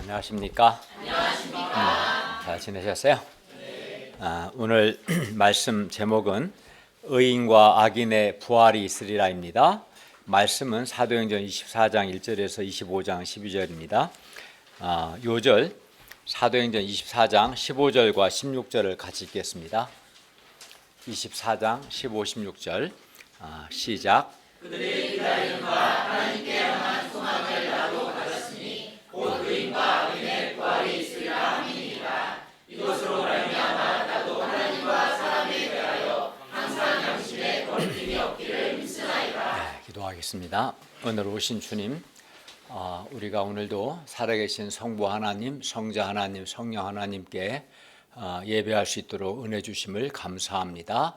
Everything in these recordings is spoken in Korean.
안녕하십니까? 잘 지내셨어요? 오늘 말씀 제목은 의인과 악인의 부활이 있으리라입니다. 말씀은 사도행전 24장 1절에서 25장 12절입니다. 요절 사도행전 24장 15절과 16절을 같이 읽겠습니다. 24장 15, 16절 시작. 그들의 기다림과 하나님께 향한 소망을 나도 가졌으니 곧 의인과 악인의 부활이 있으리라 함이니이다. 이것으로 말미암아 나도 하나님과 사람에 대하여 항상 양심에 거리낌이 없기를 믿으나이다. 기도하겠습니다. 오늘 오신 주님, 우리가 오늘도 살아계신 성부 하나님, 성자 하나님, 성령 하나님께 예배할 수 있도록 은혜 주심을 감사합니다.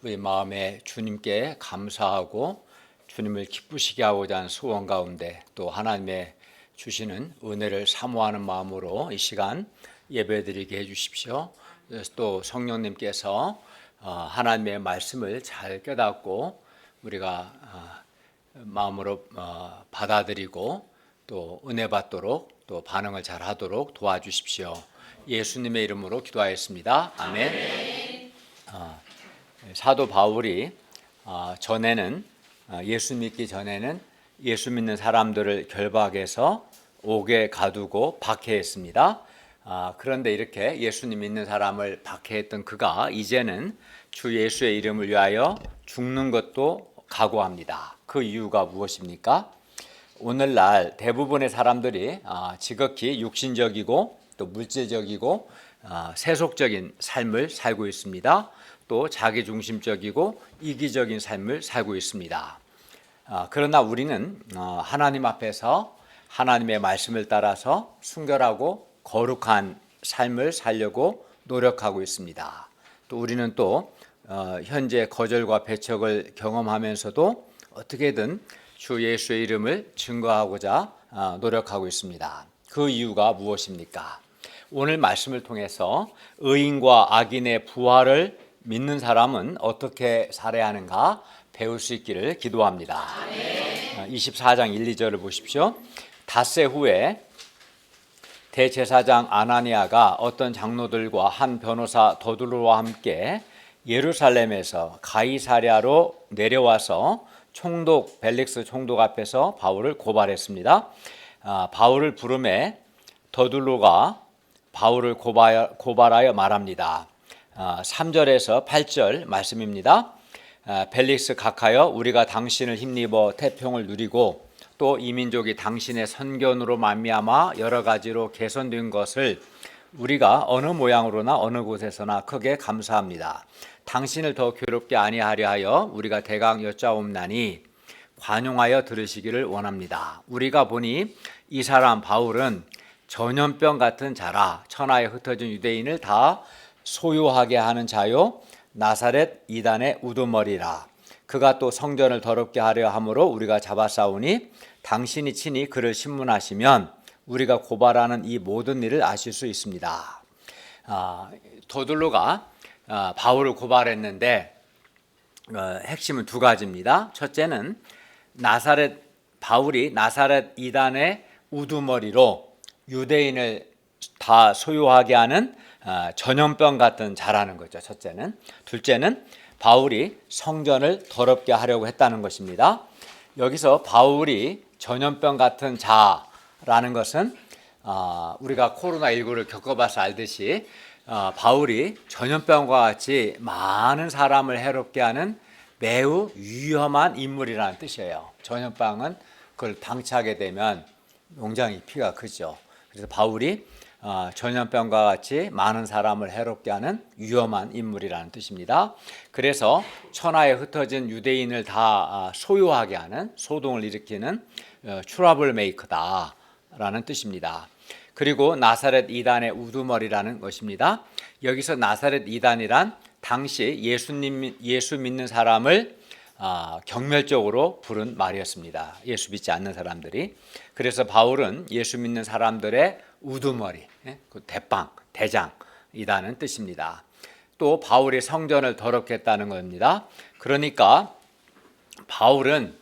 우리 마음에 주님께 감사하고 주님을 기쁘시게 하고자 하는 소원 가운데 또 하나님의 주시는 은혜를 사모하는 마음으로 이 시간 예배드리게 해주십시오. 또 성령님께서 하나님의 말씀을 잘 깨닫고 우리가 마음으로 받아들이고 또 은혜 받도록 또 반응을 잘 하도록 도와주십시오. 예수님의 이름으로 기도하였습니다. 아멘. 사도 바울이 전에는 예수 믿기 전에는 예수 믿는 사람들을 결박해서 옥에 가두고 박해했습니다. 그런데 이렇게 예수님 믿는 사람을 박해했던 그가 이제는 주 예수의 이름을 위하여 죽는 것도 각오합니다. 그 이유가 무엇입니까? 오늘날 대부분의 사람들이 지극히 육신적이고 또 물질적이고 세속적인 삶을 살고 있습니다. 또 자기중심적이고 이기적인 삶을 살고 있습니다. 그러나 우리는 하나님 앞에서 하나님의 말씀을 따라서 순결하고 거룩한 삶을 살려고 노력하고 있습니다. 또 우리는 또 현재 거절과 배척을 경험하면서도 어떻게든 주 예수의 이름을 증거하고자 노력하고 있습니다. 그 이유가 무엇입니까? 오늘 말씀을 통해서 의인과 악인의 부활을 믿는 사람은 어떻게 살아야 하는가 배울 수 있기를 기도합니다. 24장 1, 2절을 보십시오. 닷새 후에 대제사장 아나니아가 어떤 장로들과 한 변호사 더둘로와 함께 예루살렘에서 가이사랴로 내려와서 총독 벨릭스 총독 앞에서 바울을 고발했습니다. 바울을 부르매 더둘로가 바울을 고발하여 말합니다. 3절에서 8절 말씀입니다. 벨릭스 각하여 우리가 당신을 힘입어 태평을 누리고 또 이 민족이 당신의 선견으로 말미암아 여러 가지로 개선된 것을 우리가 어느 모양으로나 어느 곳에서나 크게 감사합니다. 당신을 더 괴롭게 아니하려 하여 우리가 대강 여짜옵나니 관용하여 들으시기를 원합니다. 우리가 보니 이 사람 바울은 전염병 같은 자라 천하에 흩어진 유대인을 다 소유하게 하는 자요 나사렛 이단의 우두머리라. 그가 또 성전을 더럽게 하려 함으로 우리가 잡아싸우니 당신이 친히 그를 신문하시면 우리가 고발하는 이 모든 일을 아실 수 있습니다. 더둘로가 바울을 고발했는데 핵심은 두 가지입니다. 첫째는 바울이 나사렛 이단의 우두머리로 유대인을 다 소유하게 하는 전염병 같은 자라는 거죠. 첫째는. 둘째는 바울이 성전을 더럽게 하려고 했다는 것입니다. 여기서 바울이 전염병 같은 자라는 것은 우리가 코로나19를 겪어봐서 알듯이 바울이 전염병과 같이 많은 사람을 해롭게 하는 매우 위험한 인물이라는 뜻이에요. 전염병은 그걸 방치하게 되면 굉장히 피가 크죠. 그래서 바울이 전염병과 같이 많은 사람을 해롭게 하는 위험한 인물이라는 뜻입니다. 그래서 천하에 흩어진 유대인을 다 소유하게 하는 소동을 일으키는 트러블 메이커다라는 뜻입니다. 그리고 나사렛 이단의 우두머리라는 것입니다. 여기서 나사렛 이단이란 당시 예수 믿는 사람을 경멸적으로 부른 말이었습니다. 예수 믿지 않는 사람들이. 그래서 바울은 예수 믿는 사람들의 우두머리, 대장이라는 뜻입니다. 또 바울이 성전을 더럽게 했다는 겁니다. 그러니까 바울은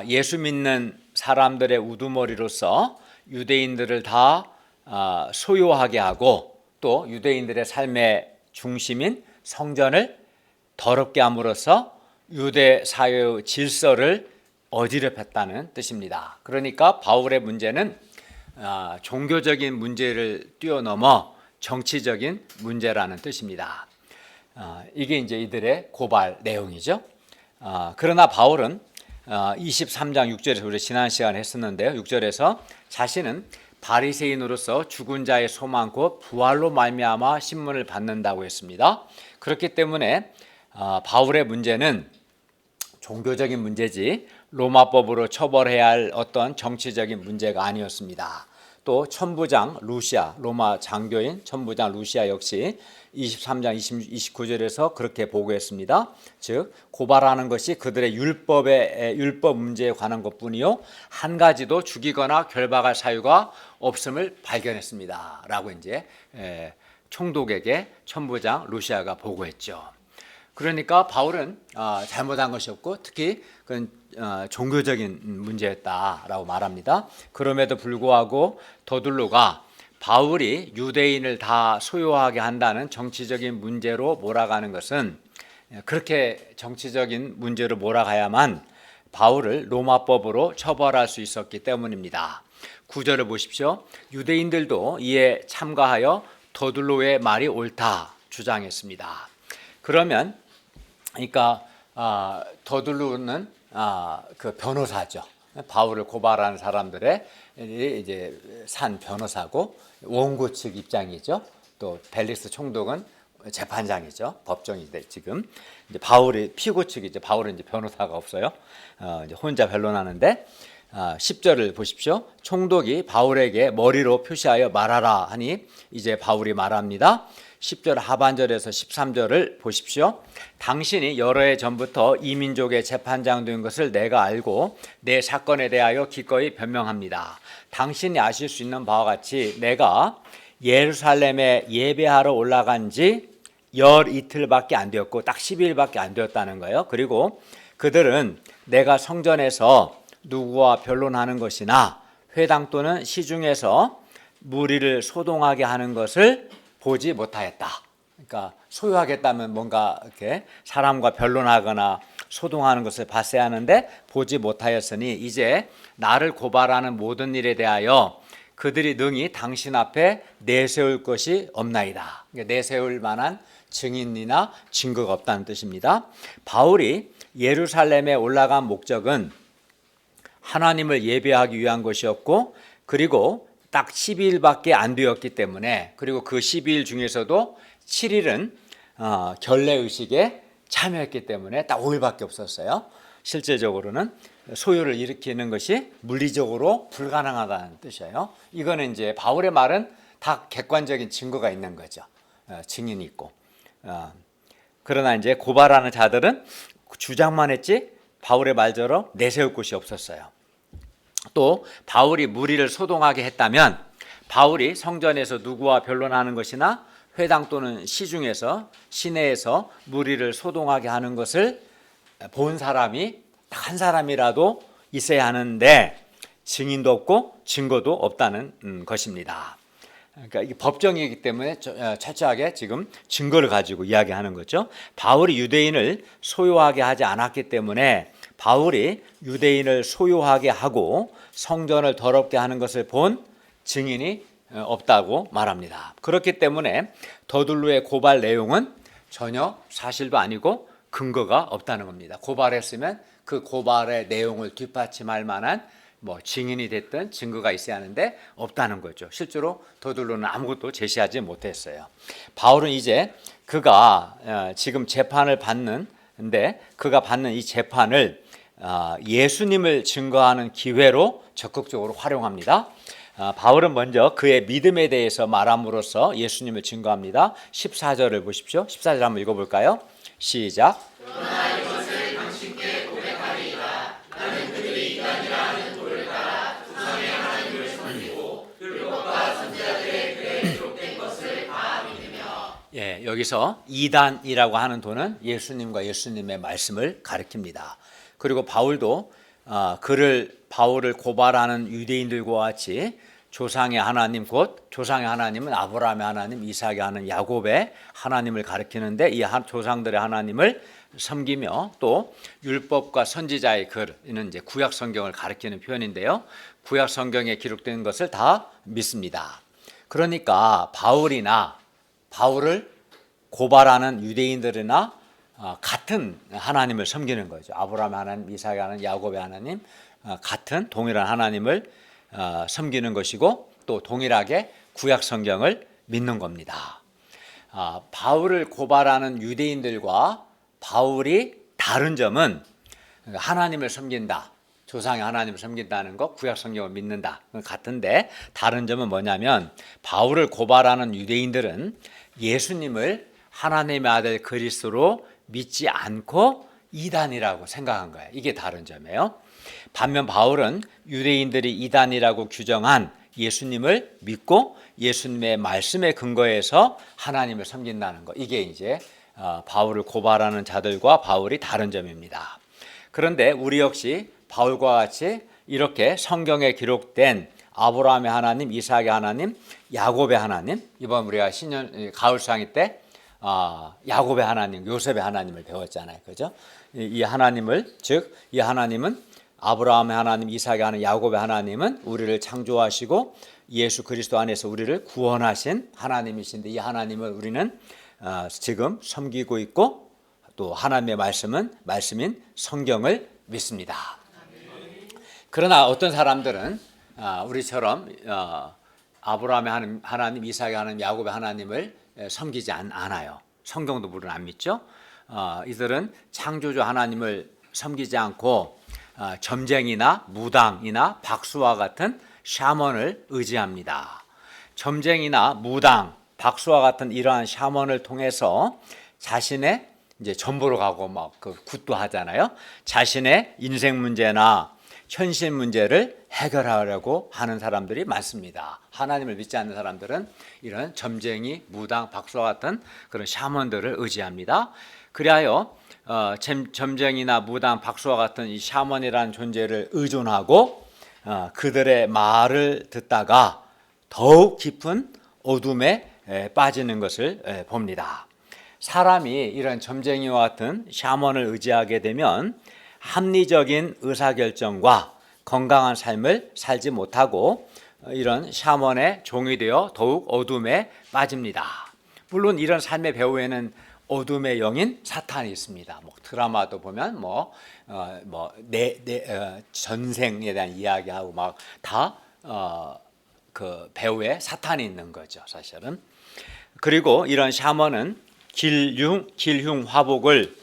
예수 믿는 사람들의 우두머리로서 유대인들을 다 소유하게 하고 또 유대인들의 삶의 중심인 성전을 더럽게 함으로써 유대 사회의 질서를 어지럽혔다는 뜻입니다. 그러니까 바울의 문제는 종교적인 문제를 뛰어넘어 정치적인 문제라는 뜻입니다. 이게 이제 이들의 고발 내용이죠. 그러나 바울은 23장 6절에서 우리 지난 시간에 했었는데요. 6절에서 자신은 바리새인으로서 죽은 자의 소망 곧 부활로 말미암아 신문을 받는다고 했습니다. 그렇기 때문에 바울의 문제는 종교적인 문제지 로마법으로 처벌해야 할 어떤 정치적인 문제가 아니었습니다. 또 천부장 루시아, 로마 장교인 천부장 루시아 역시 23장 29절에서 그렇게 보고했습니다. 즉 고발하는 것이 그들의 율법 문제에 관한 것뿐이요 한 가지도 죽이거나 결박할 사유가 없음을 발견했습니다. 라고 이제 총독에게 천부장 루시아가 보고했죠. 그러니까 바울은 잘못한 것이 없고 특히 그건 종교적인 문제였다라고 말합니다. 그럼에도 불구하고 더둘로가 바울이 유대인을 다 소유하게 한다는 정치적인 문제로 몰아가는 것은 그렇게 정치적인 문제로 몰아가야만 바울을 로마법으로 처벌할 수 있었기 때문입니다. 9절을 보십시오. 유대인들도 이에 참가하여 더둘로의 말이 옳다 주장했습니다. 그러면 그러니까 더둘로는 그 변호사죠. 바울을 고발하는 사람들의 이제 산 변호사고 원고 측 입장이죠. 또 벨릭스 총독은 재판장이죠. 법정인데 지금 이제 바울이 피고 측이죠. 바울은 이제 변호사가 없어요. 이제 혼자 변론하는데 10절을 보십시오. 총독이 바울에게 머리로 표시하여 말하라 하니 이제 바울이 말합니다. 10절 하반절에서 13절을 보십시오. 당신이 여러 해 전부터 이 민족의 재판장 된 것을 내가 알고 내 사건에 대하여 기꺼이 변명합니다. 당신이 아실 수 있는 바와 같이 내가 예루살렘에 예배하러 올라간 지 열 이틀밖에 안 되었고 딱 10일밖에 안 되었다는 거예요. 그리고 그들은 내가 성전에서 누구와 변론하는 것이나 회당 또는 시중에서 무리를 소동하게 하는 것을 보지 못하였다. 그러니까 소유하겠다면 뭔가 이렇게 사람과 변론하거나 소동하는 것을 봤어야 하는데 보지 못하였으니 이제 나를 고발하는 모든 일에 대하여 그들이 능히 당신 앞에 내세울 것이 없나이다. 그러니까 내세울 만한 증인이나 증거가 없다는 뜻입니다. 바울이 예루살렘에 올라간 목적은 하나님을 예배하기 위한 것이었고 그리고 딱 12일밖에 안 되었기 때문에 그리고 그 12일 중에서도 7일은 결례의식에 참여했기 때문에 딱 5일밖에 없었어요. 실제적으로는 소유를 일으키는 것이 물리적으로 불가능하다는 뜻이에요. 이거는 이제 바울의 말은 다 객관적인 증거가 있는 거죠. 증인이 있고. 그러나 이제 고발하는 자들은 주장만 했지 바울의 말대로 내세울 곳이 없었어요. 또 바울이 무리를 소동하게 했다면 바울이 성전에서 누구와 변론하는 것이나 회당 또는 시중에서 시내에서 무리를 소동하게 하는 것을 본 사람이 딱 한 사람이라도 있어야 하는데 증인도 없고 증거도 없다는 것입니다. 그러니까 이게 법정이기 때문에 철저하게 지금 증거를 가지고 이야기하는 거죠. 바울이 유대인을 소유하게 하지 않았기 때문에 바울이 유대인을 소유하게 하고 성전을 더럽게 하는 것을 본 증인이 없다고 말합니다. 그렇기 때문에 더둘로의 고발 내용은 전혀 사실도 아니고 근거가 없다는 겁니다. 고발했으면 그 고발의 내용을 뒷받침할 만한 증인이 됐든 증거가 있어야 하는데 없다는 거죠. 실제로 더둘로는 아무것도 제시하지 못했어요. 바울은 이제 그가 지금 재판을 받는데 그가 받는 이 재판을 예수님을 증거하는 기회로 적극적으로 활용합니다. 바울은 먼저 그의 믿음에 대해서 말함으로써 예수님을 증거합니다. 14절을 보십시오. 14절 한번 읽어볼까요? 시작. 그러나 이것을 당신께 고백하리이다. 나는 그들이 이단이라 하는 도를 따라 우상의 하나님을 섬기고 율법과 선지자들의 글에 기록된 것을 다 믿으며. 여기서 이단이라고 하는 도는 예수님과 예수님의 말씀을 가리킵니다. 그리고 바울도 바울을 고발하는 유대인들과 같이 조상의 하나님 곧 조상의 하나님은 아브라함의 하나님, 이삭의 하나님, 야곱의 하나님을 가리키는데 이 조상들의 하나님을 섬기며 또 율법과 선지자의 글은 이제 구약 성경을 가리키는 표현인데요. 구약 성경에 기록된 것을 다 믿습니다. 그러니까 바울을 고발하는 유대인들이나 같은 하나님을 섬기는 거죠. 아브라함의 하나님, 이삭의 하나님, 야곱의 하나님, 같은 동일한 하나님을 섬기는 것이고 또 동일하게 구약 성경을 믿는 겁니다. 바울을 고발하는 유대인들과 바울이 다른 점은 하나님을 섬긴다, 조상의 하나님을 섬긴다는 것, 구약 성경을 믿는다 같은데 다른 점은 뭐냐면 바울을 고발하는 유대인들은 예수님을 하나님의 아들 그리스도로 믿지 않고 이단이라고 생각한 거예요. 이게 다른 점이에요. 반면 바울은 유대인들이 이단이라고 규정한 예수님을 믿고 예수님의 말씀에 근거해서 하나님을 섬긴다는 것. 이게 이제 바울을 고발하는 자들과 바울이 다른 점입니다. 그런데 우리 역시 바울과 같이 이렇게 성경에 기록된 아브라함의 하나님, 이삭의 하나님, 야곱의 하나님, 이번 우리가 가을상이 때 야곱의 하나님, 요셉의 하나님을 배웠잖아요. 그죠? 이 하나님을, 즉 이 하나님은 아브라함의 하나님, 이삭의 하나님, 야곱의 하나님은 우리를 창조하시고 예수 그리스도 안에서 우리를 구원하신 하나님이신데 이 하나님을 우리는 지금 섬기고 있고 또 하나님의 말씀인 성경을 믿습니다. 그러나 어떤 사람들은 우리처럼 아브라함의 하나님, 이삭의 하나님, 야곱의 하나님을 섬기지 않아요. 성경도 물론 안 믿죠. 이들은 창조주 하나님을 섬기지 않고 점쟁이나 무당이나 박수와 같은 샤먼을 의지합니다. 점쟁이나 무당, 박수와 같은 이러한 샤먼을 통해서 자신의 이제 전보러 가고 막 그 굿도 하잖아요. 자신의 인생 문제나 현실 문제를 해결하려고 하는 사람들이 많습니다. 하나님을 믿지 않는 사람들은 이런 점쟁이, 무당, 박수와 같은 그런 샤먼들을 의지합니다. 그리하여 점쟁이나 무당, 박수와 같은 이 샤먼이라는 존재를 의존하고 그들의 말을 듣다가 더욱 깊은 어둠에 빠지는 것을 봅니다. 사람이 이런 점쟁이와 같은 샤먼을 의지하게 되면 합리적인 의사결정과 건강한 삶을 살지 못하고 이런 샤먼의 종이 되어 더욱 어둠에 빠집니다. 물론 이런 삶의 배후에는 어둠의 영인 사탄이 있습니다. 뭐 드라마도 보면 전생에 대한 이야기하고 막 다 그 배후에 사탄이 있는 거죠, 사실은. 그리고 이런 샤먼은 길흉 화복을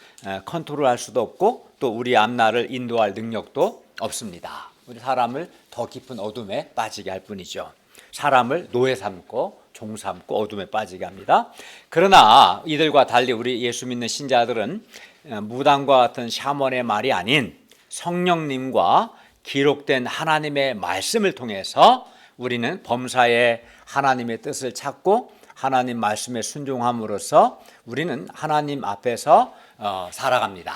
컨트롤할 수도 없고 또 우리 앞날을 인도할 능력도 없습니다. 우리 사람을 더 깊은 어둠에 빠지게 할 뿐이죠. 사람을 노예 삼고 종 삼고 어둠에 빠지게 합니다. 그러나 이들과 달리 우리 예수 믿는 신자들은 무당과 같은 샤먼의 말이 아닌 성령님과 기록된 하나님의 말씀을 통해서 우리는 범사에 하나님의 뜻을 찾고 하나님 말씀에 순종함으로써 우리는 하나님 앞에서 살아갑니다.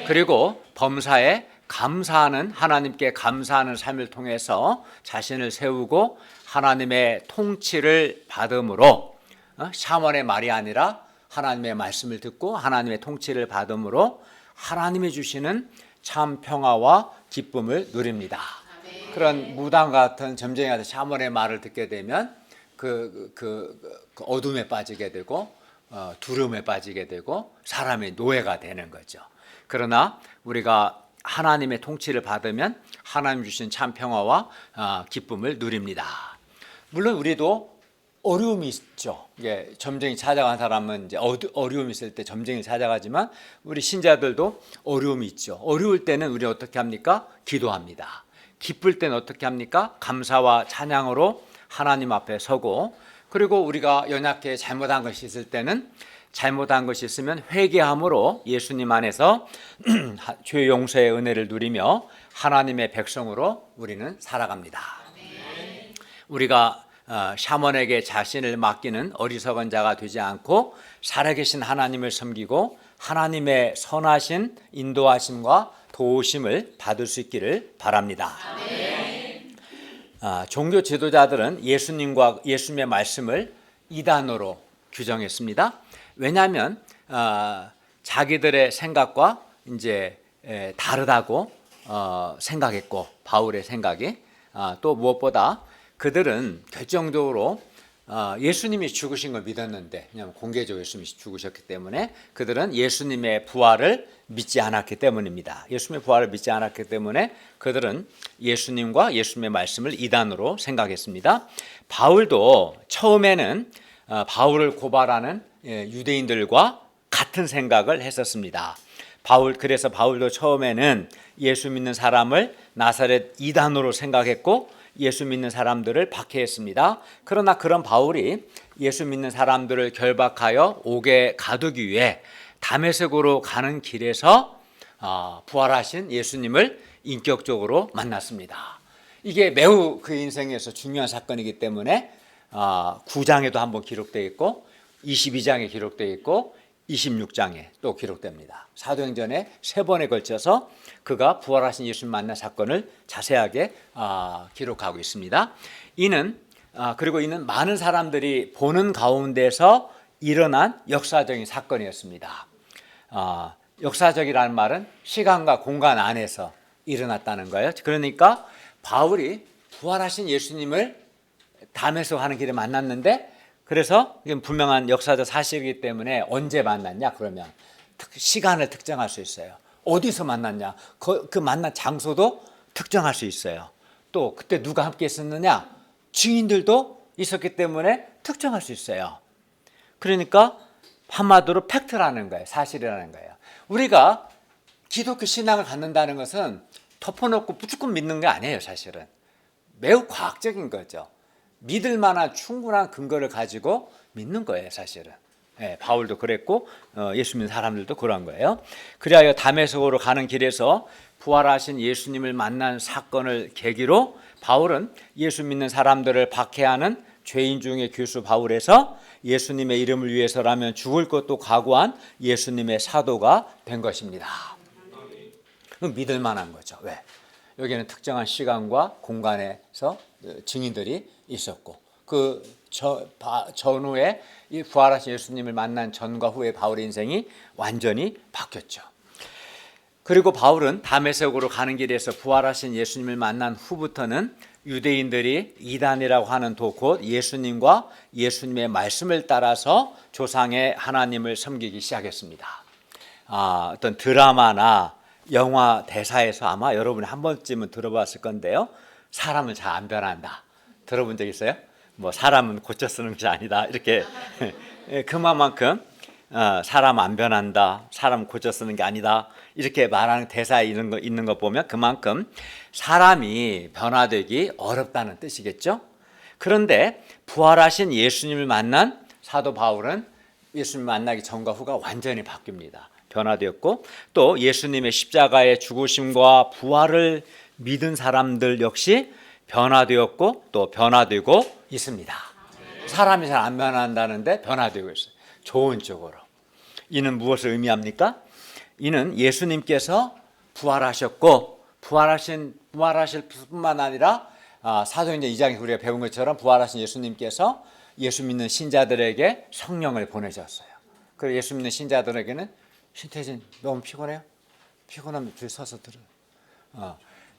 그리고 범사에 하나님께 감사하는 삶을 통해서 자신을 세우고 하나님의 통치를 받음으로 샤먼의 말이 아니라 하나님의 말씀을 듣고 하나님의 통치를 받음으로 하나님이 주시는 참 평화와 기쁨을 누립니다. 그런 무당 같은 점쟁이 같은 샤먼의 말을 듣게 되면 그 어둠에 빠지게 되고 두려움에 빠지게 되고 사람의 노예가 되는 거죠. 그러나 우리가 하나님의 통치를 받으면 하나님 주신 참 평화와 기쁨을 누립니다. 물론 우리도 어려움이 있죠. 점쟁이 찾아간 사람은 이제 어려움이 있을 때 점쟁이 찾아가지만 우리 신자들도 어려움이 있죠. 어려울 때는 우리 어떻게 합니까? 기도합니다. 기쁠 때는 어떻게 합니까? 감사와 찬양으로 하나님 앞에 서고 그리고 우리가 연약해 잘못한 것이 있을 때는 잘못한 것이 있으면 회개함으로 예수님 안에서 죄 용서의 은혜를 누리며 하나님의 백성으로 우리는 살아갑니다. 우리가 샤먼에게 자신을 맡기는 어리석은 자가 되지 않고 살아계신 하나님을 섬기고 하나님의 선하신 인도하심과 도우심을 받을 수 있기를 바랍니다. 종교 지도자들은 예수님과 예수님의 말씀을 이단으로 규정했습니다. 왜냐하면 자기들의 생각과 이제 다르다고 생각했고, 바울의 생각이 또 무엇보다 그들은 결정적으로 예수님이 죽으신 걸 믿었는데, 왜냐하면 공개적으로 예수님이 죽으셨기 때문에 그들은 예수님의 부활을 믿지 않았기 때문입니다. 예수님의 부활을 믿지 않았기 때문에 그들은 예수님과 예수님의 말씀을 이단으로 생각했습니다. 바울도 처음에는 바울을 고발하는 유대인들과 같은 생각을 했었습니다. 그래서 바울도 처음에는 예수 믿는 사람을 나사렛 이단으로 생각했고 예수 믿는 사람들을 박해했습니다. 그러나 그런 바울이 예수 믿는 사람들을 결박하여 옥에 가두기 위해 다메섹으로 가는 길에서 부활하신 예수님을 인격적으로 만났습니다. 이게 매우 그 인생에서 중요한 사건이기 때문에 9장에도 한번 기록되어 있고 22장에 기록되어 있고 26장에 또 기록됩니다. 사도행전에 3번에 걸쳐서 그가 부활하신 예수님 만난 사건을 자세하게 기록하고 있습니다. 그리고 이는 많은 사람들이 보는 가운데서 일어난 역사적인 사건이었습니다. 역사적이라는 말은 시간과 공간 안에서 일어났다는 거예요. 그러니까 바울이 부활하신 예수님을 담에서 하는 길에 만났는데, 그래서 이건 분명한 역사적 사실이기 때문에 언제 만났냐 그러면 시간을 특정할 수 있어요. 어디서 만났냐, 그 만난 장소도 특정할 수 있어요. 또 그때 누가 함께 있었느냐, 증인들도 있었기 때문에 특정할 수 있어요. 그러니까 한마디로 팩트라는 거예요. 사실이라는 거예요. 우리가 기독교 신앙을 갖는다는 것은 덮어놓고 무조건 믿는 게 아니에요. 사실은 매우 과학적인 거죠. 믿을 만한 충분한 근거를 가지고 믿는 거예요. 사실은 바울도 그랬고 예수 믿는 사람들도 그런 거예요. 그리하여 다메섹으로 가는 길에서 부활하신 예수님을 만난 사건을 계기로 바울은 예수 믿는 사람들을 박해하는 죄인 중의 교수 바울에서 예수님의 이름을 위해서라면 죽을 것도 각오한 예수님의 사도가 된 것입니다. 믿을 만한 거죠. 왜? 여기는 특정한 시간과 공간에서 증인들이 있었고, 그 전후에 이 부활하신 예수님을 만난 전과 후에 바울의 인생이 완전히 바뀌었죠. 그리고 바울은 다메섹으로 가는 길에서 부활하신 예수님을 만난 후부터는 유대인들이 이단이라고 하는 곧 예수님과 예수님의 말씀을 따라서 조상의 하나님을 섬기기 시작했습니다. 어떤 드라마나 영화 대사에서 아마 여러분이 한 번쯤은 들어봤을 건데요. 사람은 잘 안 변한다. 들어본 적 있어요? 뭐 사람은 고쳐 쓰는 것이 아니다. 이렇게 그만큼 사람 안 변한다. 사람 고쳐 쓰는 게 아니다. 이렇게 말하는 대사에 있는 거 보면 그만큼 사람이 변화되기 어렵다는 뜻이겠죠. 그런데 부활하신 예수님을 만난 사도 바울은 예수님 만나기 전과 후가 완전히 바뀝니다. 변화되었고, 또 예수님의 십자가의 죽으심과 부활을 믿은 사람들 역시 변화되었고 또 변화되고 있습니다. 사람이 잘 안 변한다는데 변화되고 있어요. 좋은 쪽으로. 이는 무엇을 의미합니까? 이는 예수님께서 부활하셨고 부활하실 뿐만 아니라 사도행전 2장에 우리가 배운 것처럼 부활하신 예수님께서 예수 믿는 신자들에게 성령을 보내셨어요. 그리고 예수 믿는 신자들에게는 신태진 너무 피곤해요? 피곤하면 줄 서서 들어.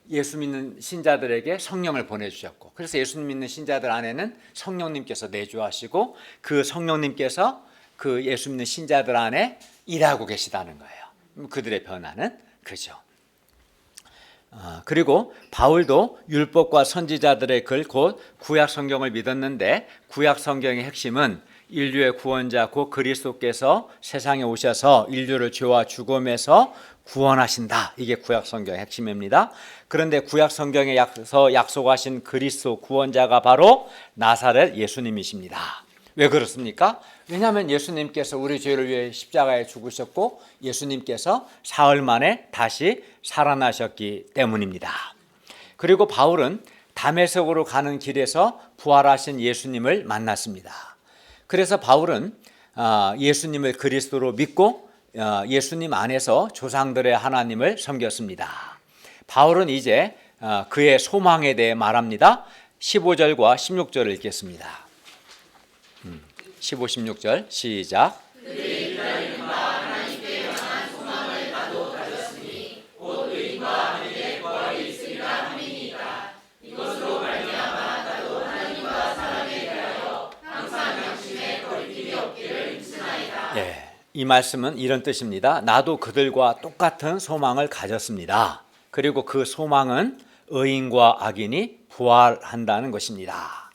예수 믿는 신자들에게 성령을 보내주셨고, 그래서 예수 믿는 신자들 안에는 성령님께서 내주하시고 그 성령님께서 그 예수 믿는 신자들 안에 일하고 계시다는 거예요. 그들의 변화는 그죠. 그리고 바울도 율법과 선지자들의 글 곧 구약 성경을 믿었는데, 구약 성경의 핵심은 인류의 구원자 곧 그리스도께서 세상에 오셔서 인류를 죄와 죽음에서 구원하신다. 이게 구약 성경의 핵심입니다. 그런데 구약 성경에서 약속하신 그리스도 구원자가 바로 나사렛 예수님이십니다. 왜 그렇습니까? 왜냐하면 예수님께서 우리 죄를 위해 십자가에 죽으셨고 예수님께서 사흘 만에 다시 살아나셨기 때문입니다. 그리고 바울은 다메섹으로 가는 길에서 부활하신 예수님을 만났습니다. 그래서 바울은 예수님을 그리스도로 믿고 예수님 안에서 조상들의 하나님을 섬겼습니다. 바울은 이제 그의 소망에 대해 말합니다. 15절과 16절을 읽겠습니다. 15, 16절 시작. 예, 이 말씀은 이런 뜻입니다. 나도 그들과 똑같은 소망을 가졌습니다. 그리고 그 소망은 의인과 악인이 부활한다는 것입니다.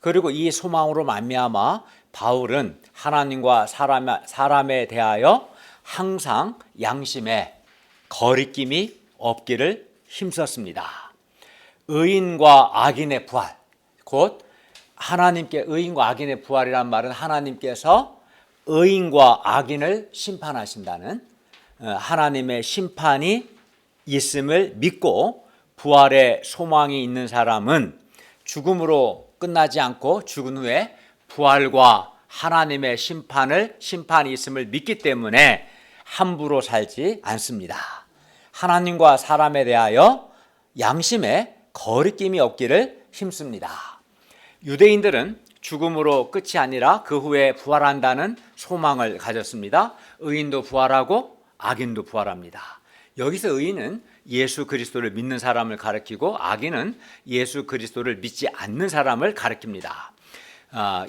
그리고 이 소망으로 말미암아 바울은 하나님과 사람에 대하여 항상 양심에 거리낌이 없기를 힘썼습니다. 의인과 악인의 부활, 곧 하나님께 의인과 악인의 부활이란 말은 하나님께서 의인과 악인을 심판하신다는 하나님의 심판이 있음을 믿고 부활의 소망이 있는 사람은 죽음으로 끝나지 않고 죽은 후에 부활과 하나님의 심판이 있음을 믿기 때문에 함부로 살지 않습니다. 하나님과 사람에 대하여 양심에 거리낌이 없기를 힘씁니다. 유대인들은 죽음으로 끝이 아니라 그 후에 부활한다는 소망을 가졌습니다. 의인도 부활하고 악인도 부활합니다. 여기서 의인은 예수 그리스도를 믿는 사람을 가리키고 악인은 예수 그리스도를 믿지 않는 사람을 가리킵니다.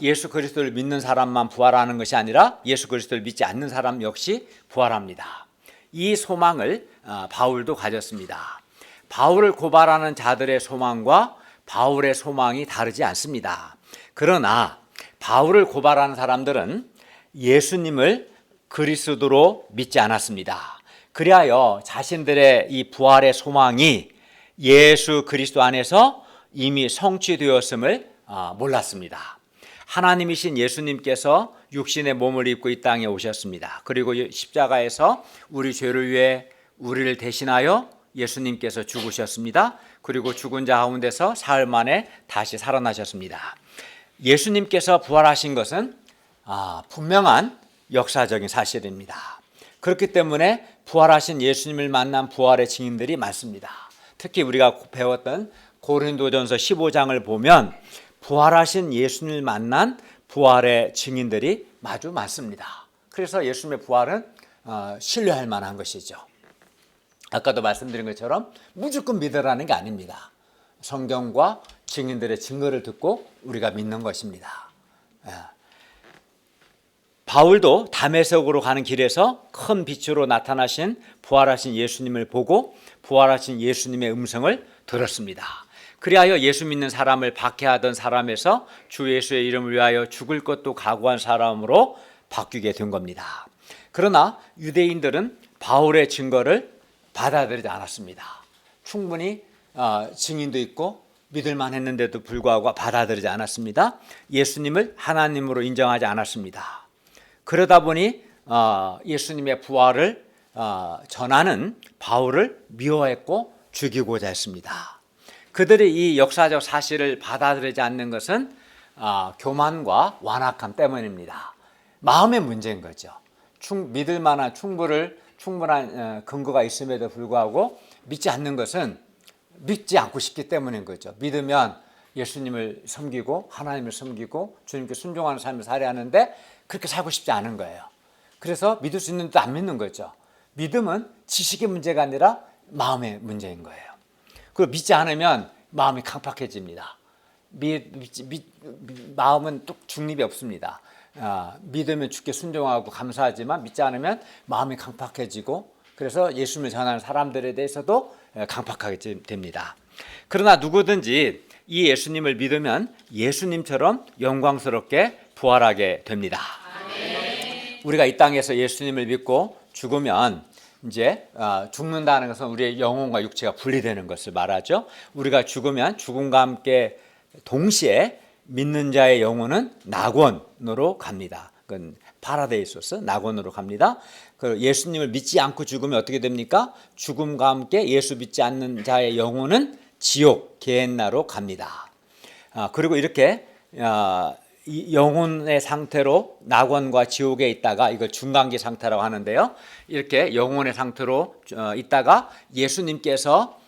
예수 그리스도를 믿는 사람만 부활하는 것이 아니라 예수 그리스도를 믿지 않는 사람 역시 부활합니다. 이 소망을 바울도 가졌습니다. 바울을 고발하는 자들의 소망과 바울의 소망이 다르지 않습니다. 그러나 바울을 고발하는 사람들은 예수님을 그리스도로 믿지 않았습니다. 그리하여 자신들의 이 부활의 소망이 예수 그리스도 안에서 이미 성취되었음을 몰랐습니다. 하나님이신 예수님께서 육신의 몸을 입고 이 땅에 오셨습니다. 그리고 십자가에서 우리 죄를 위해 우리를 대신하여 예수님께서 죽으셨습니다. 그리고 죽은 자 가운데서 사흘 만에 다시 살아나셨습니다. 예수님께서 부활하신 것은 분명한 역사적인 사실입니다. 그렇기 때문에 부활하신 예수님을 만난 부활의 증인들이 많습니다. 특히 우리가 배웠던 고린도전서 15장을 보면 부활하신 예수님을 만난 부활의 증인들이 마주 많습니다. 그래서 예수님의 부활은 신뢰할 만한 것이죠. 아까도 말씀드린 것처럼 무조건 믿으라는 게 아닙니다. 성경과 증인들의 증거를 듣고 우리가 믿는 것입니다. 바울도 다메섹으로 가는 길에서 큰 빛으로 나타나신 부활하신 예수님을 보고 부활하신 예수님의 음성을 들었습니다. 그리하여 예수 믿는 사람을 박해하던 사람에서 주 예수의 이름을 위하여 죽을 것도 각오한 사람으로 바뀌게 된 겁니다. 그러나 유대인들은 바울의 증거를 받아들이지 않았습니다. 충분히 증인도 있고 믿을만 했는데도 불구하고 받아들이지 않았습니다. 예수님을 하나님으로 인정하지 않았습니다. 그러다 보니 예수님의 부활을 전하는 바울을 미워했고 죽이고자 했습니다. 그들이 이 역사적 사실을 받아들이지 않는 것은 교만과 완악함 때문입니다. 마음의 문제인 거죠. 믿을 만한 충분한 근거가 있음에도 불구하고 믿지 않는 것은 믿지 않고 싶기 때문인 거죠. 믿으면 예수님을 섬기고 하나님을 섬기고 주님께 순종하는 삶을 살아야 하는데 그렇게 살고 싶지 않은 거예요. 그래서 믿을 수 있는데도 안 믿는 거죠. 믿음은 지식의 문제가 아니라 마음의 문제인 거예요. 그리고 믿지 않으면 마음이 강팍해집니다. 마음은 또 중립이 없습니다. 믿으면 주께 순종하고 감사하지만 믿지 않으면 마음이 강팍해지고 그래서 예수님을 전하는 사람들에 대해서도 강팍하게 됩니다. 그러나 누구든지 이 예수님을 믿으면 예수님처럼 영광스럽게 부활하게 됩니다. 아멘. 우리가 이 땅에서 예수님을 믿고 죽으면 이제 죽는다는 것은 우리의 영혼과 육체가 분리되는 것을 말하죠. 우리가 죽으면 죽음과 함께 동시에 믿는 자의 영혼은 낙원으로 갑니다. 그건 파라데이소스 낙원으로 갑니다. 예수님을 믿지 않고 죽으면 어떻게 됩니까? 죽음과 함께 예수 믿지 않는 자의 영혼은 지옥 게헨나로 갑니다. 그리고 이렇게 이 영혼의 상태로 낙원과 지옥에 있다가 이걸 중간기 상태라고 하는데요. 이렇게 영혼의 상태로 있다가 예수님께서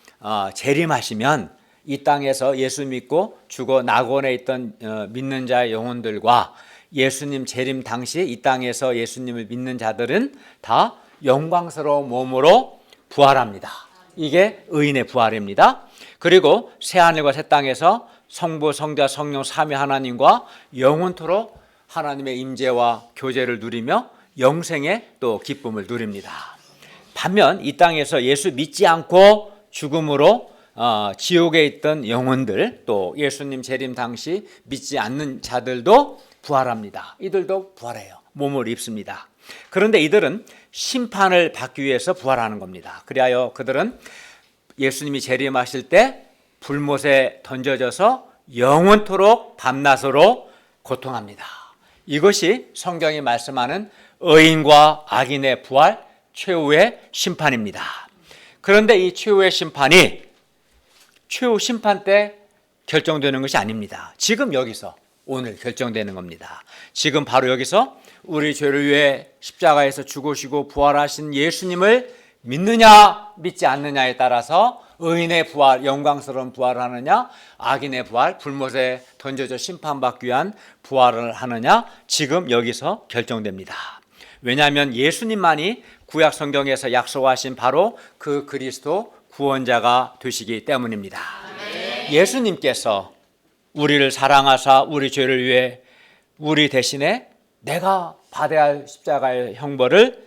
재림하시면 이 땅에서 예수 믿고 죽어 낙원에 있던 믿는 자의 영혼들과 예수님 재림 당시 이 땅에서 예수님을 믿는 자들은 다 영광스러운 몸으로 부활합니다. 이게 의인의 부활입니다. 그리고 새하늘과 새 땅에서 성부, 성자, 성령 삼위 하나님과 영원토록 하나님의 임재와 교제를 누리며 영생의 또 기쁨을 누립니다. 반면 이 땅에서 예수 믿지 않고 죽음으로 지옥에 있던 영혼들, 또 예수님 재림 당시 믿지 않는 자들도 부활합니다. 이들도 부활해요. 몸을 입습니다. 그런데 이들은 심판을 받기 위해서 부활하는 겁니다. 그리하여 그들은 예수님이 재림하실 때 불못에 던져져서 영원토록 밤낮으로 고통합니다. 이것이 성경이 말씀하는 의인과 악인의 부활, 최후의 심판입니다. 그런데 이 최후의 심판이 최후 심판 때 결정되는 것이 아닙니다. 지금 여기서 오늘 결정되는 겁니다. 지금 바로 여기서 우리 죄를 위해 십자가에서 죽으시고 부활하신 예수님을 믿느냐 믿지 않느냐에 따라서 의인의 부활, 영광스러운 부활을 하느냐, 악인의 부활, 불못에 던져져 심판받기 위한 부활을 하느냐, 지금 여기서 결정됩니다. 왜냐하면 예수님만이 구약 성경에서 약속하신 바로 그 그리스도 구원자가 되시기 때문입니다. 예수님께서 우리를 사랑하사 우리 죄를 위해 우리 대신에 내가 받아야 할 십자가의 형벌을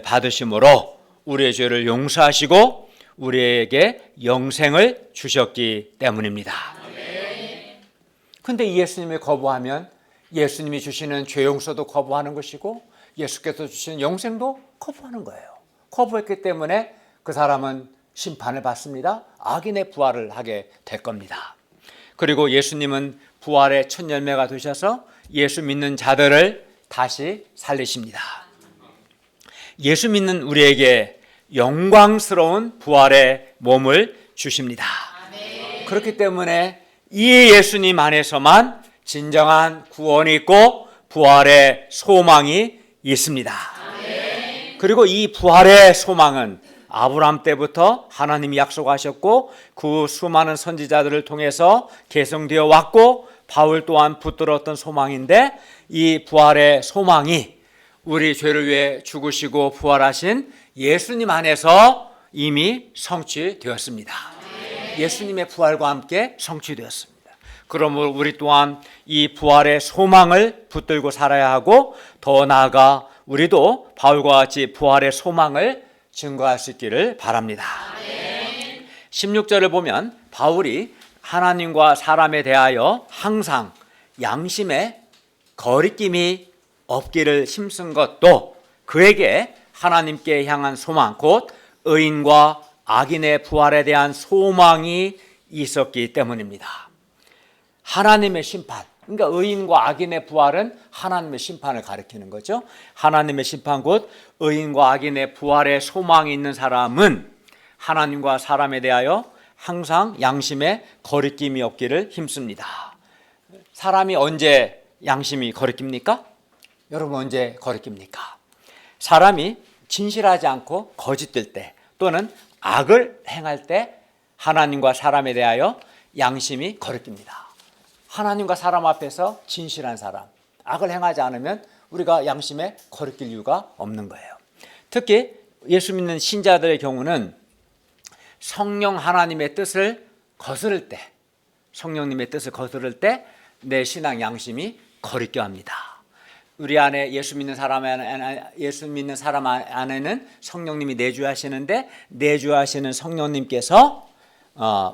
받으심으로 우리의 죄를 용서하시고 우리에게 영생을 주셨기 때문입니다. 그런데 예수님을 거부하면 예수님이 주시는 죄 용서도 거부하는 것이고 예수께서 주시는 영생도 거부하는 거예요. 거부했기 때문에 그 사람은 심판을 받습니다. 악인의 부활을 하게 될 겁니다. 그리고 예수님은 부활의 첫 열매가 되셔서 예수 믿는 자들을 다시 살리십니다. 예수 믿는 우리에게 영광스러운 부활의 몸을 주십니다. 그렇기 때문에 이 예수님 안에서만 진정한 구원이 있고 부활의 소망이 있습니다. 그리고 이 부활의 소망은 아브라함 때부터 하나님이 약속하셨고 그 수많은 선지자들을 통해서 계승되어 왔고 바울 또한 붙들었던 소망인데 이 부활의 소망이 우리 죄를 위해 죽으시고 부활하신 예수님 안에서 이미 성취되었습니다. 예수님의 부활과 함께 성취되었습니다. 그러므로 우리 또한 이 부활의 소망을 붙들고 살아야 하고 더 나아가 우리도 바울과 같이 부활의 소망을 증거할 수 있기를 바랍니다. 16절을 보면 바울이 하나님과 사람에 대하여 항상 양심에 거리낌이 없기를 힘쓴 것도 그에게 하나님께 향한 소망, 곧 의인과 악인의 부활에 대한 소망이 있었기 때문입니다. 하나님의 심판, 그러니까 의인과 악인의 부활은 하나님의 심판을 가리키는 거죠. 하나님의 심판 곧 의인과 악인의 부활에 소망이 있는 사람은 하나님과 사람에 대하여 항상 양심에 거리낌이 없기를 힘씁니다. 사람이 언제 양심이 거리낍니까? 여러분 언제 거리낍니까? 사람이 진실하지 않고 거짓될 때 또는 악을 행할 때 하나님과 사람에 대하여 양심이 거리낍니다. 하나님과 사람 앞에서 진실한 사람, 악을 행하지 않으면 우리가 양심에 거리낄 이유가 없는 거예요. 특히 예수 믿는 신자들의 경우는 성령 하나님의 뜻을 거스를 때, 성령님의 뜻을 거스를 때 내 신앙 양심이 거리껴 합니다. 우리 안에 예수 믿는 사람 안에는 성령님이 내주하시는데 내주하시는 성령님께서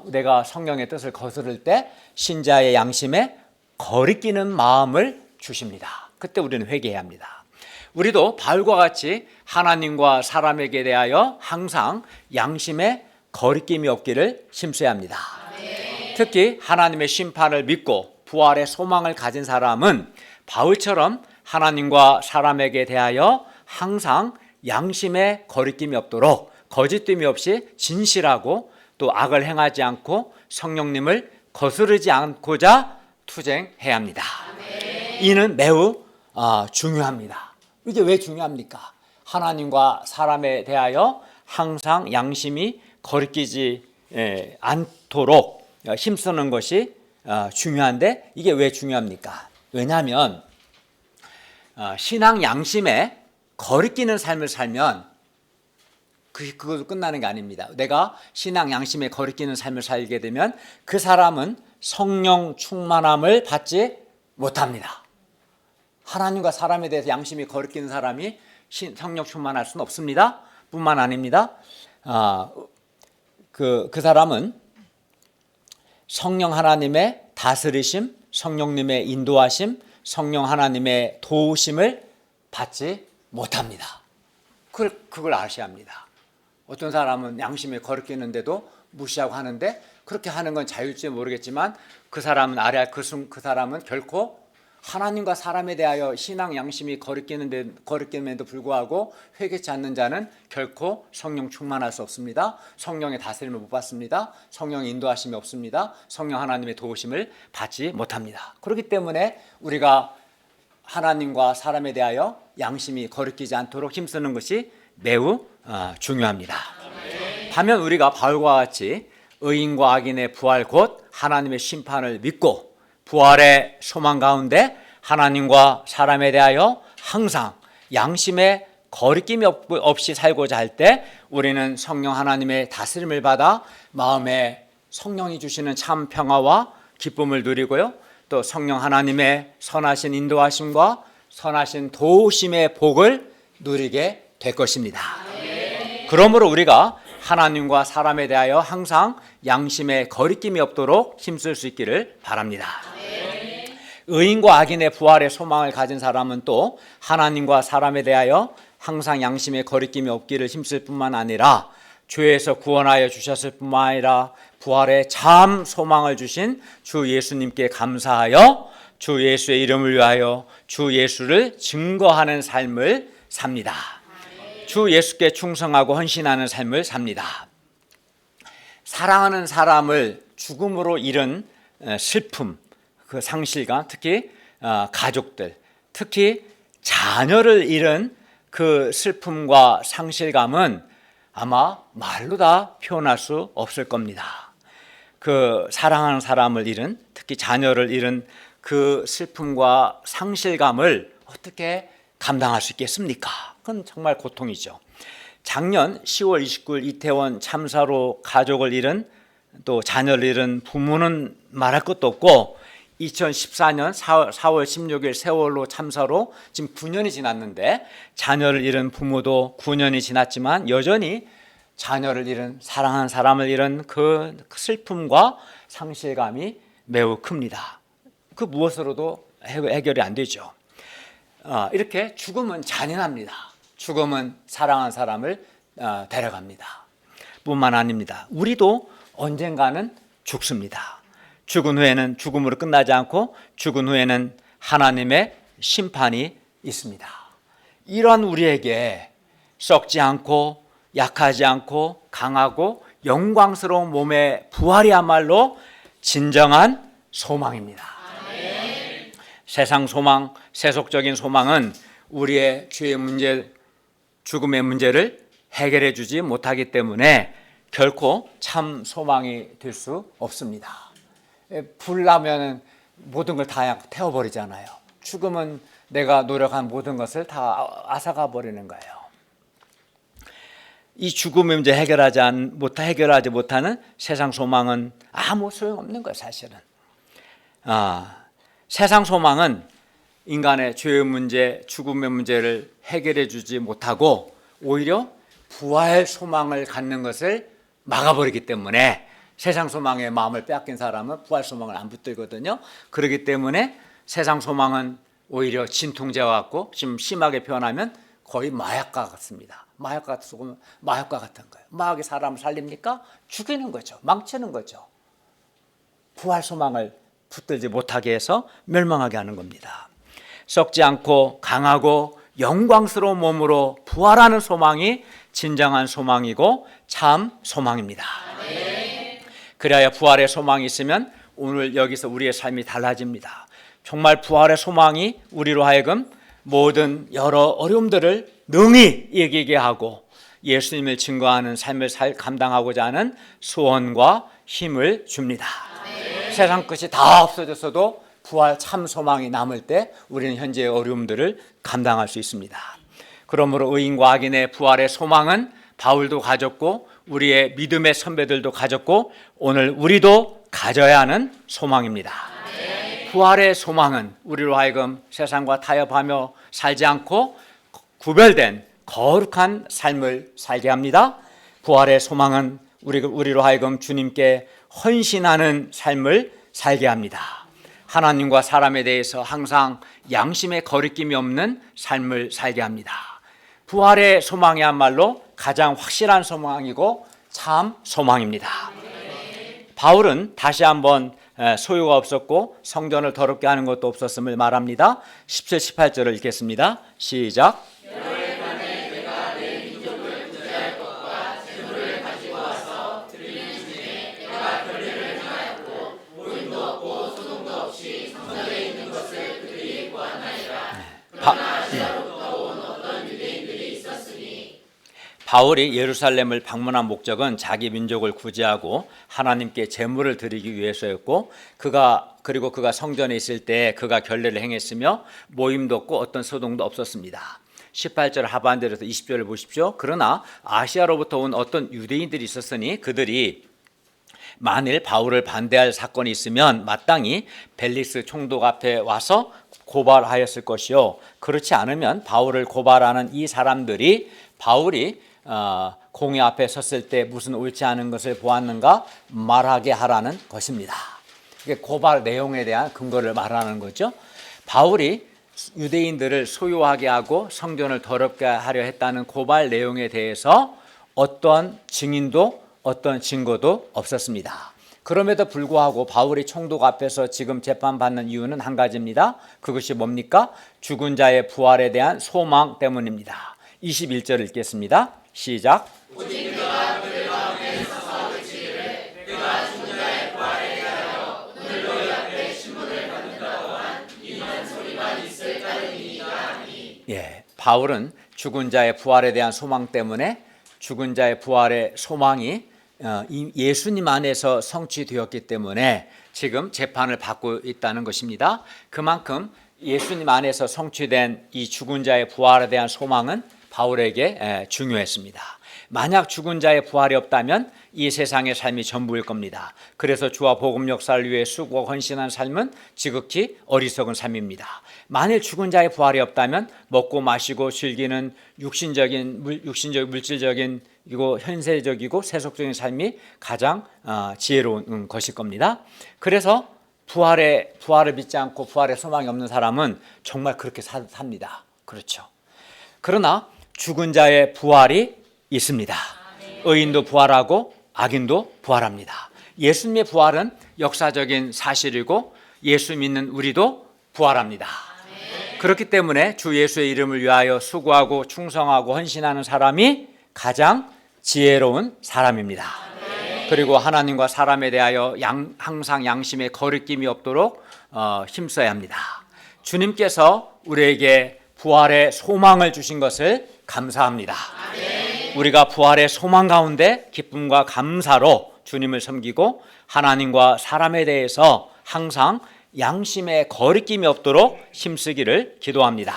내가 성령의 뜻을 거스를 때 신자의 양심에 거리끼는 마음을 주십니다. 그때 우리는 회개해야 합니다. 우리도 바울과 같이 하나님과 사람에게 대하여 항상 양심에 거리낌이 없기를 힘써야 합니다. 특히 하나님의 심판을 믿고 부활의 소망을 가진 사람은 바울처럼 하나님과 사람에게 대하여 항상 양심에 거리낌이 없도록 거짓됨이 없이 진실하고 또 악을 행하지 않고 성령님을 거스르지 않고자 투쟁해야 합니다. 이는 매우 중요합니다. 이게 왜 중요합니까? 하나님과 사람에 대하여 항상 양심이 거리끼지 않도록 힘쓰는 것이 중요한데 이게 왜 중요합니까? 왜냐하면 신앙 양심에 거리끼는 삶을 살면 그걸로 끝나는 게 아닙니다. 내가 신앙 양심에 거리끼는 삶을 살게 되면 그 사람은 성령 충만함을 받지 못합니다. 하나님과 사람에 대해서 양심이 거리끼는 사람이 성령 충만할 수는 없습니다. 뿐만 아닙니다. 그 사람은 성령 하나님의 다스리심, 성령님의 인도하심, 성령 하나님의 도우심을 받지 못합니다. 그걸 아셔야 합니다. 어떤 사람은 양심에 거리끼는데도 무시하고 하는데 그렇게 하는 건 자유일지 모르겠지만 그 사람은 그 사람은 결코 하나님과 사람에 대하여 신앙 양심이 거리낌에도 불구하고 회개치 않는 자는 결코 성령 충만할 수 없습니다. 성령의 다스림을 못 받습니다. 성령의 인도하심이 없습니다. 성령 하나님의 도우심을 받지 못합니다. 그렇기 때문에 우리가 하나님과 사람에 대하여 양심이 거리끼지 않도록 힘쓰는 것이 매우 중요합니다. 반면 우리가 바울과 같이 의인과 악인의 부활 곧 하나님의 심판을 믿고 부활의 소망 가운데 하나님과 사람에 대하여 항상 양심에 거리낌이 없이 살고자 할 때 우리는 성령 하나님의 다스림을 받아 마음에 성령이 주시는 참 평화와 기쁨을 누리고요. 또 성령 하나님의 선하신 인도하심과 선하신 도우심의 복을 누리게 될 것입니다. 그러므로 우리가 하나님과 사람에 대하여 항상 양심에 거리낌이 없도록 힘쓸 수 있기를 바랍니다. 의인과 악인의 부활의 소망을 가진 사람은 또 하나님과 사람에 대하여 항상 양심에 거리낌이 없기를 힘쓸 뿐만 아니라 죄에서 구원하여 주셨을 뿐만 아니라 부활의 참 소망을 주신 주 예수님께 감사하여 주 예수의 이름을 위하여 주 예수를 증거하는 삶을 삽니다. 주 예수께 충성하고 헌신하는 삶을 삽니다. 사랑하는 사람을 죽음으로 잃은 슬픔, 그 상실감, 특히 가족들, 특히 자녀를 잃은 그 슬픔과 상실감은 아마 말로 다 표현할 수 없을 겁니다. 그 사랑하는 사람을 잃은, 특히 자녀를 잃은 그 슬픔과 상실감을 어떻게 감당할 수 있겠습니까? 그건 정말 고통이죠. 작년 10월 29일 이태원 참사로 가족을 잃은 또 자녀를 잃은 부모는 말할 것도 없고 2014년 4월 16일 세월호 참사로 지금 9년이 지났는데 자녀를 잃은 부모도 9년이 지났지만 여전히 자녀를 잃은 사랑하는 사람을 잃은 그 슬픔과 상실감이 매우 큽니다. 그 무엇으로도 해결이 안 되죠. 이렇게 죽음은 잔인합니다. 죽음은 사랑한 사람을 데려갑니다. 뿐만 아닙니다. 우리도 언젠가는 죽습니다. 죽은 후에는 죽음으로 끝나지 않고 죽은 후에는 하나님의 심판이 있습니다. 이런 우리에게 썩지 않고 약하지 않고 강하고 영광스러운 몸의 부활이야말로 진정한 소망입니다. 세상 소망, 세속적인 소망은 우리의 죄의 문제, 죽음의 문제를 해결해 주지 못하기 때문에 결코 참 소망이 될 수 없습니다. 불 나면 모든 걸 다 태워버리잖아요. 죽음은 내가 노력한 모든 것을 다 앗아가 버리는 거예요. 이 죽음의 문제 해결하지 못하는 세상 소망은 아무 소용없는 거예요, 사실은. 세상 소망은 인간의 죄의 문제, 죽음의 문제를 해결해 주지 못하고 오히려 부활 소망을 갖는 것을 막아버리기 때문에 세상 소망에 마음을 빼앗긴 사람은 부활 소망을 안 붙들거든요. 그렇기 때문에 세상 소망은 오히려 진통제와 같고 좀 심하게 표현하면 거의 마약과 같습니다. 마약과 같은 거예요. 마약이 사람을 살립니까? 죽이는 거죠. 망치는 거죠. 부활 소망을 붙들지 못하게 해서 멸망하게 하는 겁니다. 썩지 않고 강하고 영광스러운 몸으로 부활하는 소망이 진정한 소망이고 참 소망입니다. 그래야 부활의 소망이 있으면 오늘 여기서 우리의 삶이 달라집니다. 정말 부활의 소망이 우리로 하여금 모든 여러 어려움들을 능히 이기게 하고 예수님을 증거하는 삶을 감당하고자 하는 소원과 힘을 줍니다. 세상 끝이 다 없어졌어도 부활 참 소망이 남을 때 우리는 현재의 어려움들을 감당할 수 있습니다. 그러므로 의인과 악인의 부활의 소망은 바울도 가졌고 우리의 믿음의 선배들도 가졌고 오늘 우리도 가져야 하는 소망입니다. 부활의 소망은 우리로 하여금 세상과 타협하며 살지 않고 구별된 거룩한 삶을 살게 합니다. 부활의 소망은 우리로 하여금 주님께 헌신하는 삶을 살게 합니다. 하나님과 사람에 대해서 항상 양심의 거리낌이 없는 삶을 살게 합니다. 부활의 소망이야말로 가장 확실한 소망이고 참 소망입니다. 바울은 다시 한번 소유가 없었고 성전을 더럽게 하는 것도 없었음을 말합니다. 17, 18절을 읽겠습니다. 시작. 바울이 예루살렘을 방문한 목적은 자기 민족을 구제하고 하나님께 제물을 드리기 위해서였고 그리고 그가 성전에 있을 때 그가 결례를 행했으며 모임도 없고 어떤 소동도 없었습니다. 18절 하반절에서 20절을 보십시오. 그러나 아시아로부터 온 어떤 유대인들이 있었으니 그들이 만일 바울을 반대할 사건이 있으면 마땅히 벨릭스 총독 앞에 와서 고발하였을 것이요, 그렇지 않으면 바울을 고발하는 이 사람들이 바울이 공회 앞에 섰을 때 무슨 옳지 않은 것을 보았는가 말하게 하라는 것입니다. 이게 고발 내용에 대한 근거를 말하는 거죠. 바울이 유대인들을 소유하게 하고 성전을 더럽게 하려 했다는 고발 내용에 대해서 어떤 증인도 어떤 증거도 없었습니다. 그럼에도 불구하고 바울이 총독 앞에서 지금 재판받는 이유는 한 가지입니다. 그것이 뭡니까? 죽은 자의 부활에 대한 소망 때문입니다. 21절 읽겠습니다. 시작. 오직 그가 그들 가운데 서서 외치기를 그가 죽은 자의 부활에 대하여 오늘 너희 앞에 신문을 받는다고 한 이는 소리만 있을 따름이니까 하니. 바울은 죽은 자의 부활에 대한 소망 때문에 죽은 자의 부활의 소망이 예수님 안에서 성취되었기 때문에 지금 재판을 받고 있다는 것입니다. 그만큼 예수님 안에서 성취된 이 죽은 자의 부활에 대한 소망은 바울에게 중요했습니다. 만약 죽은 자의 부활이 없다면 이 세상의 삶이 전부일 겁니다. 그래서 주와 복음 역사를 위해 수고하고 헌신한 삶은 지극히 어리석은 삶입니다. 만일 죽은 자의 부활이 없다면 먹고 마시고 즐기는 육신적인 물질적인 이고 현세적이고 세속적인 삶이 가장 지혜로운 것일 겁니다. 그래서 부활을 믿지 않고 부활의 소망이 없는 사람은 정말 그렇게 삽니다. 그렇죠. 그러나 죽은 자의 부활이 있습니다. 의인도 부활하고 악인도 부활합니다. 예수님의 부활은 역사적인 사실이고 예수 믿는 우리도 부활합니다. 그렇기 때문에 주 예수의 이름을 위하여 수고하고 충성하고 헌신하는 사람이 가장 지혜로운 사람입니다. 그리고 하나님과 사람에 대하여 항상 양심의 거리낌이 없도록 힘써야 합니다. 주님께서 우리에게 부활의 소망을 주신 것을 감사합니다. 우리가 부활의 소망 가운데 기쁨과 감사로 주님을 섬기고 하나님과 사람에 대해서 항상 양심의 거리낌이 없도록 힘쓰기를 기도합니다.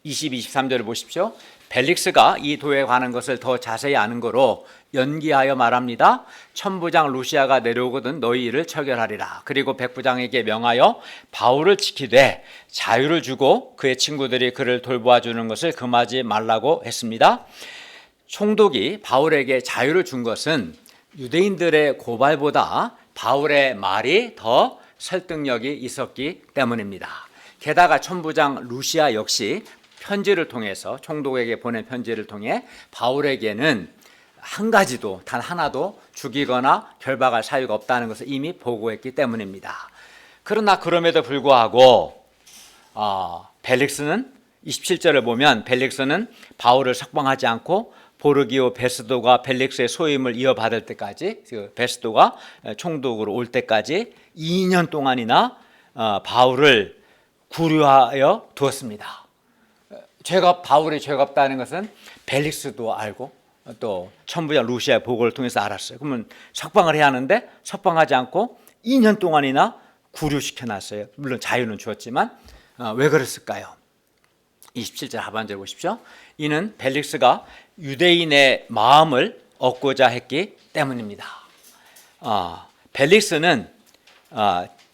22, 23절을 보십시오. 벨릭스가 이 도에 관한 것을 더 자세히 아는 거로 연기하여 말합니다. 천부장 루시아가 내려오거든 너희 일을 처결하리라. 그리고 백부장에게 명하여 바울을 지키되 자유를 주고 그의 친구들이 그를 돌보아 주는 것을 금하지 말라고 했습니다. 총독이 바울에게 자유를 준 것은 유대인들의 고발보다 바울의 말이 더 설득력이 있었기 때문입니다. 게다가 천부장 루시아 역시 편지를 통해서 총독에게 보낸 편지를 통해 바울에게는 한 가지도 단 하나도 죽이거나 결박할 사유가 없다는 것을 이미 보고했기 때문입니다. 그러나 그럼에도 불구하고 벨릭스는 27절을 보면 벨릭스는 바울을 석방하지 않고 보르기오 베스도가 벨릭스의 소임을 이어받을 때까지, 베스도가 총독으로 올 때까지 2년 동안이나 바울을 구류하여 두었습니다. 바울이 죄가 없다는 것은 벨릭스도 알고 또 천부장 루시아의 보고를 통해서 알았어요. 그러면 석방을 해야 하는데 석방하지 않고 2년 동안이나 구류시켜놨어요. 물론 자유는 주었지만 왜 그랬을까요? 27절 하반절 보십시오. 이는 벨릭스가 유대인의 마음을 얻고자 했기 때문입니다. 벨릭스는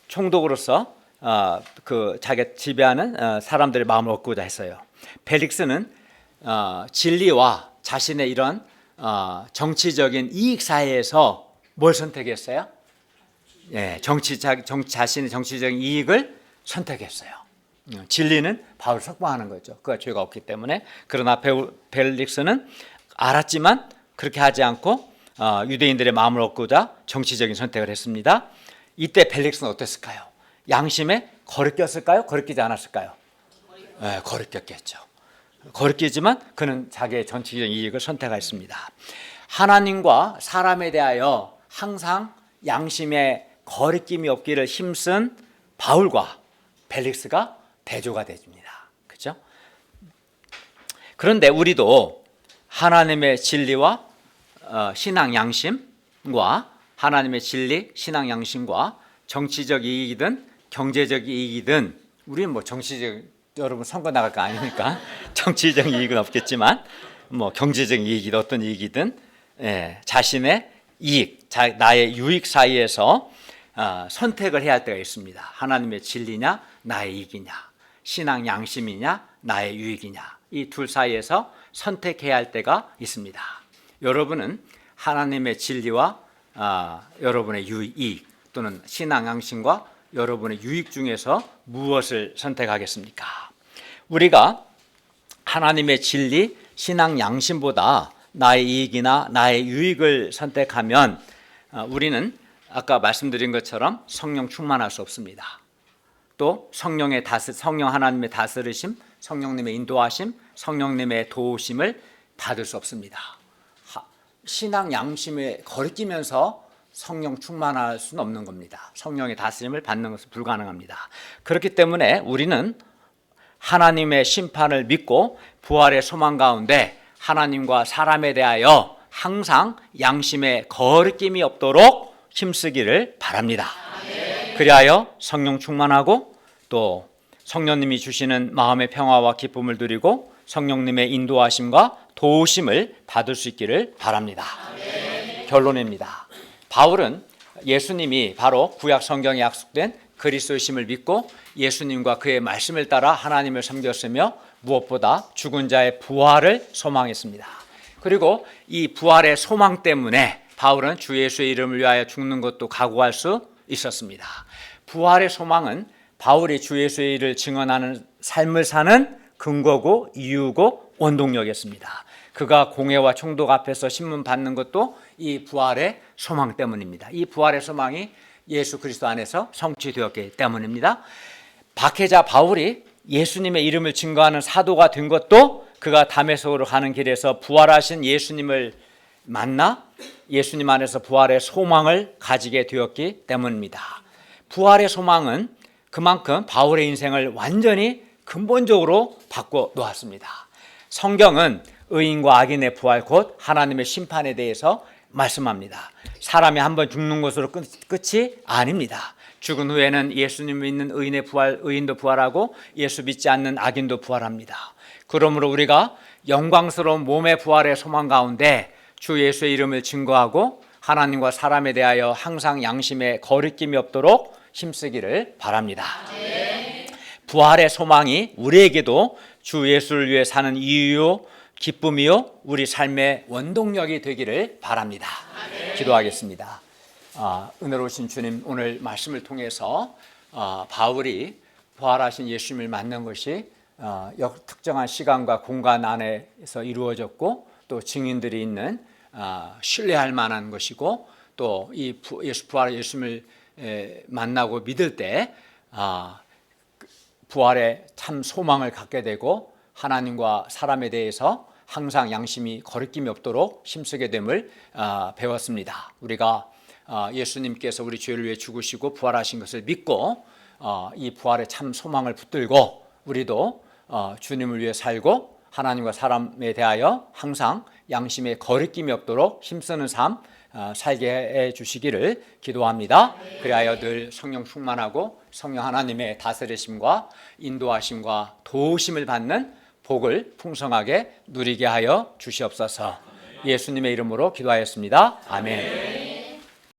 총독으로서 그 자기가 지배하는 사람들의 마음을 얻고자 했어요. 벨릭스는 진리와 자신의 이런 정치적인 이익 사이에서 뭘 선택했어요? 예, 자신의 정치적인 이익을 선택했어요. 진리는 바울을 석방하는 거죠. 그가 죄가 없기 때문에. 그러나 벨릭스는 알았지만 그렇게 하지 않고 유대인들의 마음을 얻고자 정치적인 선택을 했습니다. 이때 벨릭스는 어땠을까요? 양심에 거리꼈을까요? 거리끼지 않았을까요? 네, 거리꼈겠죠. 거리끼지만 그는 자기의 정치적 이익을 선택했습니다. 하나님과 사람에 대하여 항상 양심에 거리낌이 없기를 힘쓴 바울과 벨릭스가 대조가 됩니다. 그렇죠? 그런데 우리도 하나님의 진리와 신앙 양심과 하나님의 진리, 신앙 양심과 정치적 이익이든 경제적 이익이든 우리는 뭐 정치적 여러분 선거 나갈 거 아니니까 정치적 이익은 없겠지만 뭐 경제적 이익이든 어떤 이익이든 자신의 이익, 나의 유익 사이에서 선택을 해야 할 때가 있습니다. 하나님의 진리냐 나의 이익이냐, 신앙 양심이냐 나의 유익이냐, 이 둘 사이에서 선택해야 할 때가 있습니다. 여러분은 하나님의 진리와 여러분의 이익 또는 신앙 양심과 여러분의 유익 중에서 무엇을 선택하겠습니까? 우리가 하나님의 진리, 신앙 양심보다 나의 이익이나 나의 유익을 선택하면 우리는 아까 말씀드린 것처럼 성령 충만할 수 없습니다. 또 성령 하나님의 다스리심, 성령님의 인도하심, 성령님의 도우심을 받을 수 없습니다. 신앙 양심에 거리끼면서 성령 충만할 수는 없는 겁니다. 성령의 다스림을 받는 것은 불가능합니다. 그렇기 때문에 우리는 하나님의 심판을 믿고 부활의 소망 가운데 하나님과 사람에 대하여 항상 양심에 거리낌이 없도록 힘쓰기를 바랍니다. 그리하여 성령 충만하고 또 성령님이 주시는 마음의 평화와 기쁨을 누리고 성령님의 인도하심과 도우심을 받을 수 있기를 바랍니다. 결론입니다. 바울은 예수님이 바로 구약 성경에 약속된 그리스도이심을 믿고 예수님과 그의 말씀을 따라 하나님을 섬겼으며 무엇보다 죽은 자의 부활을 소망했습니다. 그리고 이 부활의 소망 때문에 바울은 주 예수의 이름을 위하여 죽는 것도 각오할 수 있었습니다. 부활의 소망은 바울이 주 예수의 일을 증언하는 삶을 사는 근거고 이유고 원동력이었습니다. 그가 공회와 총독 앞에서 신문 받는 것도 이 부활의 소망 때문입니다. 이 부활의 소망이 예수 그리스도 안에서 성취되었기 때문입니다. 박해자 바울이 예수님의 이름을 증거하는 사도가 된 것도 그가 다메섹으로 가는 길에서 부활하신 예수님을 만나 예수님 안에서 부활의 소망을 가지게 되었기 때문입니다. 부활의 소망은 그만큼 바울의 인생을 완전히 근본적으로 바꿔 놓았습니다. 성경은 의인과 악인의 부활 곧 하나님의 심판에 대해서 말씀합니다. 사람이 한번 죽는 것으로 끝이 아닙니다. 죽은 후에는 예수님 믿는 의인의 부활, 의인도 부활하고 예수 믿지 않는 악인도 부활합니다. 그러므로 우리가 영광스러운 몸의 부활의 소망 가운데 주 예수의 이름을 증거하고 하나님과 사람에 대하여 항상 양심에 거리낌이 없도록 힘쓰기를 바랍니다. 부활의 소망이 우리에게도 주 예수를 위해 사는 이유요 기쁨이요 우리 삶의 원동력이 되기를 바랍니다. 기도하겠습니다. 은혜로우신 주님, 오늘 말씀을 통해서 바울이 부활하신 예수님을 만난 것이 특정한 시간과 공간 안에서 이루어졌고 또 증인들이 있는 신뢰할 만한 것이고 또 이 부활의 예수님을 만나고 믿을 때 부활의 참 소망을 갖게 되고 하나님과 사람에 대해서 항상 양심이 거리낌이 없도록 힘쓰게 됨을 배웠습니다. 우리가 예수님께서 우리 죄를 위해 죽으시고 부활하신 것을 믿고 이 부활의 참 소망을 붙들고 우리도 주님을 위해 살고 하나님과 사람에 대하여 항상 양심에 거리낌이 없도록 힘쓰는 삶 살게 해 주시기를 기도합니다. 그리하여 늘 성령 충만하고 성령 하나님의 다스리심과 인도하심과 도우심을 받는 복을 풍성하게 누리게 하여 주시옵소서. 예수님의 이름으로 기도하였습니다. 아멘.